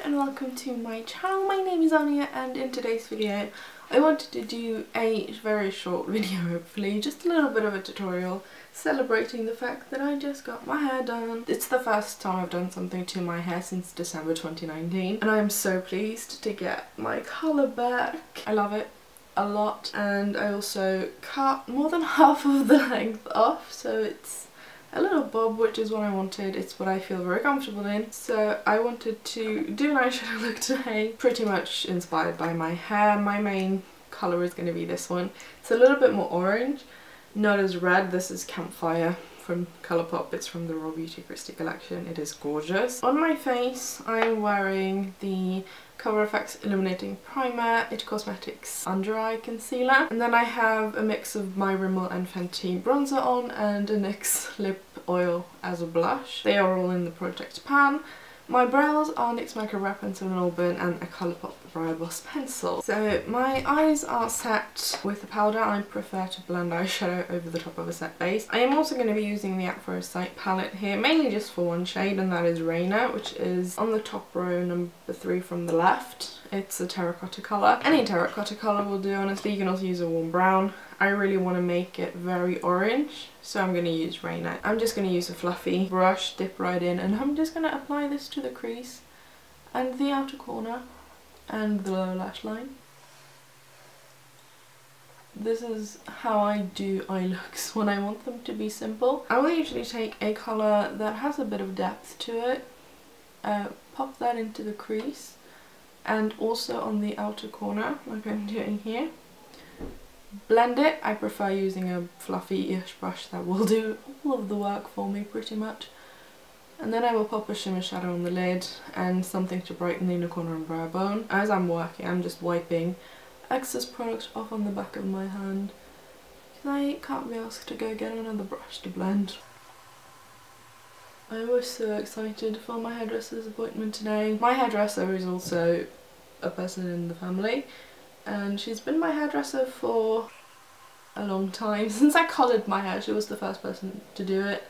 and welcome to my channel. My name is Anya and in today's video I wanted to do a very short video, hopefully, just a little bit of a tutorial celebrating the fact that I just got my hair done. It's the first time I've done something to my hair since December 2019 and I am so pleased to get my colour back. I love it a lot, and I also cut more than half of the length off, so it's a little bob, which is what I wanted. It's what I feel very comfortable in. So I wanted to do an eyeshadow look today, pretty much inspired by my hair. My main colour is going to be this one. It's a little bit more orange, not as red. This is Campfire from Colourpop. It's from the RawBeautyKristi collection. It is gorgeous. On my face I'm wearing the CoverFX Illuminating Primer, It Cosmetics Undereye Concealer, and then I have a mix of my Rimmel and Fenty bronzer on and a NYX lip oil as a blush. They are all in the Project Pan. My brows are NYX Makeup Reference in Auburn and a Colourpop Brow Boss pencil. So my eyes are set with a powder. I prefer to blend eyeshadow over the top of a set base. I am also going to be using the Apro Sight palette here, mainly just for one shade, and that is Raina, which is on the top row, number 3 from the left. It's a terracotta colour. Any terracotta colour will do, honestly. You can also use a warm brown. I really want to make it very orange, so I'm going to use Raina. I'm just going to use a fluffy brush, dip right in, and I'm just going to apply this to the crease and the outer corner and the lower lash line. This is how I do eye looks when I want them to be simple. I will usually take a colour that has a bit of depth to it, pop that into the crease and also on the outer corner, like I'm doing here. Blend it. I prefer using a fluffy-ish brush that will do all of the work for me pretty much. And then I will pop a shimmer shadow on the lid and something to brighten the inner corner and brow bone. As I'm working, I'm just wiping excess product off on the back of my hand because I can't be asked to go get another brush to blend. I was so excited for my hairdresser's appointment today. My hairdresser is also a person in the family, and she's been my hairdresser for a long time. Since I coloured my hair, she was the first person to do it,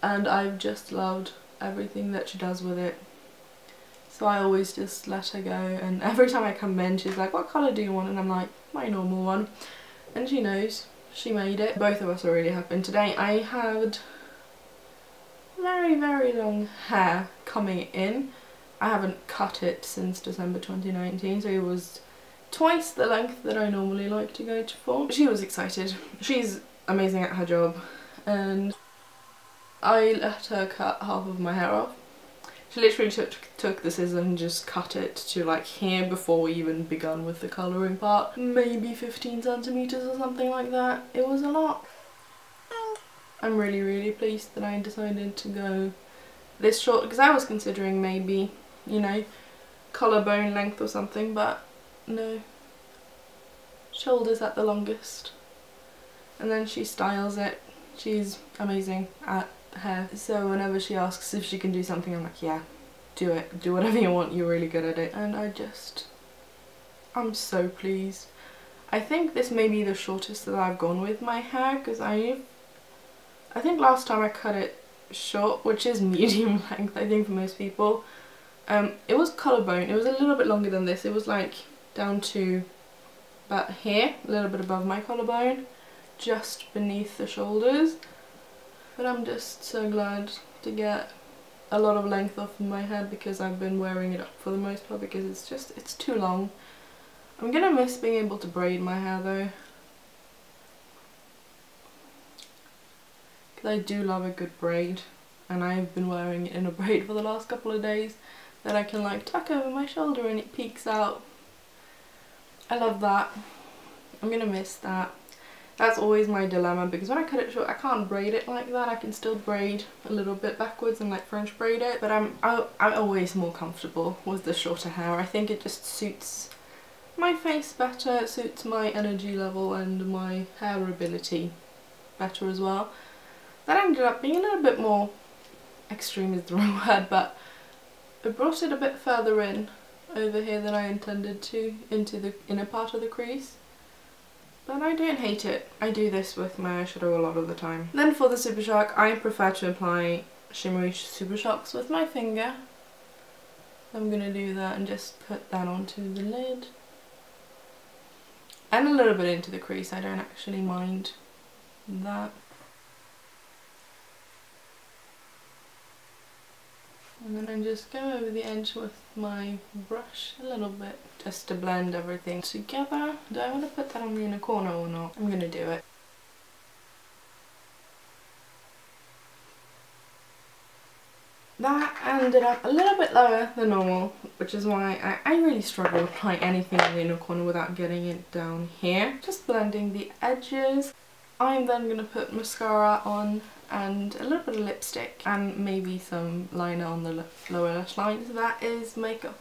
and I've just loved everything that she does with it. So I always just let her go, and every time I come in she's like, what colour do you want? And I'm like, my normal one. And she knows. She made it. Both of us are really happy. Today I had very long hair coming in. I haven't cut it since December 2019, so it was twice the length that I normally like to go for. She was excited. She's amazing at her job, and I let her cut half of my hair off. She literally took the scissors and just cut it to like here before we even begun with the colouring part. Maybe 15 centimetres or something like that. It was a lot. I'm really pleased that I decided to go this short, because I was considering maybe, you know, collarbone length or something, but no. Shoulders at the longest. And then she styles it. She's amazing at hair. So whenever she asks if she can do something, I'm like, yeah, do it. Do whatever you want. You're really good at it. And I'm so pleased. I think this may be the shortest that I've gone with my hair, because I think last time I cut it short, which is medium length I think for most people. It was collarbone. It was a little bit longer than this. It was like down to about here, a little bit above my collarbone, just beneath the shoulders. But I'm just so glad to get a lot of length off my head, because I've been wearing it up for the most part because it's too long. I'm gonna miss being able to braid my hair though, because I do love a good braid, and I've been wearing it in a braid for the last couple of days that I can like tuck over my shoulder and it peeks out. I love that. I'm gonna miss that. That's always my dilemma, because when I cut it short I can't braid it like that. I can still braid a little bit backwards and like French braid it, but I'm always more comfortable with the shorter hair. I think it just suits my face better, it suits my energy level and my hair ability better as well. That ended up being a little bit more extreme is the wrong word, but I brought it a bit further in over here than I intended to, into the inner part of the crease. But I don't hate it. I do this with my eyeshadow a lot of the time. Then for the Super Shock, I prefer to apply shimmery Super Shocks with my finger. I'm going to do that and just put that onto the lid. And a little bit into the crease, I don't actually mind that. And then I just go over the edge with my brush a little bit, just to blend everything together. Do I want to put that on the inner corner or not? I'm going to do it. That ended up a little bit lower than normal, which is why I really struggle applying anything in the inner corner without getting it down here. Just blending the edges. I'm then going to put mascara on and a little bit of lipstick and maybe some liner on the lower lash line. So that is makeup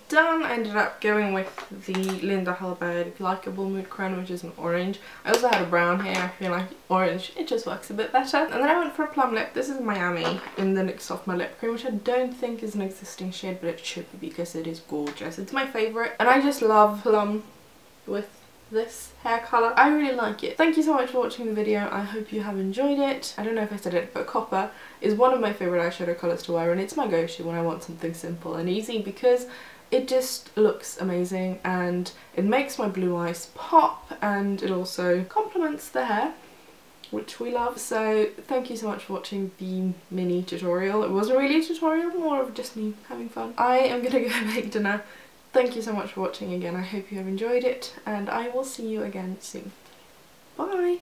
done. I ended up going with the Hallberg Likeable Mood Crayon, which is an orange. I also had a brown here. I feel like orange, it just works a bit better. And then I went for a plum lip. This is Miami in the NYX Soft Matte Lip Cream, which I don't think is an existing shade, but it should be because it is gorgeous. It's my favourite, and I just love plum with this hair colour. I really like it. Thank you so much for watching the video. I hope you have enjoyed it. I don't know if I said it, but copper is one of my favourite eyeshadow colours to wear, and it's my go-to when I want something simple and easy because it just looks amazing and it makes my blue eyes pop, and it also complements the hair, which we love. So thank you so much for watching the mini tutorial. It wasn't really a tutorial, more of just me having fun. I am gonna go make dinner. Thank you so much for watching again. I hope you have enjoyed it, and I will see you again soon. Bye!